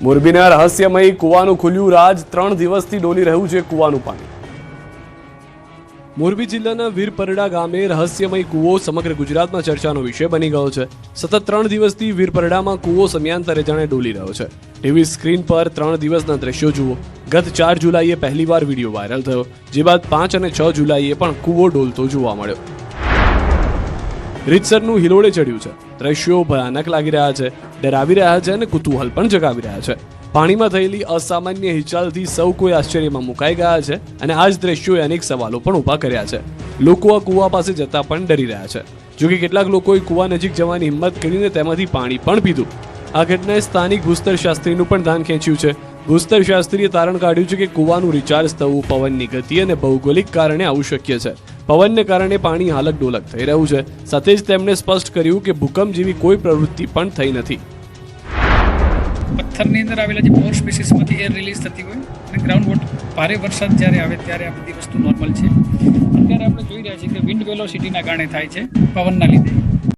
મોરબીના રહસ્યમય કૂવાનું ખુલ્યું રાજ, 3 દિવસથી ડોલી રહ્યું છે કૂવાનું પાણી. મોરબી જિલ્લાના વીરપરડા ગામે રહસ્યમય કૂવો સમગ્ર ગુજરાતમાં ચર્ચાનો વિષય બની ગયો છે. સતત 3 દિવસથી વીરપરડામાં કૂવો સમયાંતરે જાણે ડોલી રહ્યો છે. ટીવી સ્ક્રીન પર 3 દિવસના દ્રશ્યો જુઓ. ગત 4 જુલાઈએ પહેલીવાર વિડીયો વાયરલ થયો, જે બાદ 5 અને 6 જુલાઈએ પણ કૂવો ડોલતો જોવા મળ્યો. રીતસરનું હિલોડે ચડ્યું છે. દ્રશ્યો ભયાનક લાગી રહ્યા છે, ડરાવી રહ્યા છે અને કુતૂહલ પણ જગાવી રહ્યા છે. પાણીમાં થયેલી અસામાન્ય હિલચાલથી સૌ કોઈ આશ્ચર્યમાં મુકાઈ ગયા છે અને આ જ દ્રશ્યોએ અનેક સવાલો પણ ઊભા કર્યા છે. લોકો આ કૂવા પાસે જતા પણ ડરી રહ્યા છે. જોકે કેટલાક લોકોએ કૂવા નજીક જવાની હિંમત કરીને તેમાંથી પાણી પણ પીધું. આ ઘટનાએ સ્થાનિક ભૂસ્તરશાસ્ત્રીનું પણ ધ્યાન ખેંચ્યું છે. ભૂસ્તરશાસ્ત્રીએ તારણ કાઢ્યું છે કે કૂવાનું રિચાર્જ થવું પવનની ગતિ અને ભૌગોલિક કારણે આવું શક્ય છે. પવનને કારણે પાણી હાલક ડોલક થઈ રહ્યું છે. સાથે જ તેમણે સ્પષ્ટ કર્યું કે ભૂકંપ જેવી કોઈ પ્રવૃત્તિ પણ થઈ નથી. પથ્થરની અંદર આવેલા જે પોર સ્પીસીસમાંથી એર રિલીઝ થતી હોય અને ગ્રાઉન્ડ વોટર ભારે વરસાદ જ્યારે આવે ત્યારે આ બધી વસ્તુ નોર્મલ છે. અત્યારે આપણે જોઈ રહ્યા છીએ કે વિન્ડ વેલોસિટીના કારણે થાય છે, પવનના લીધે.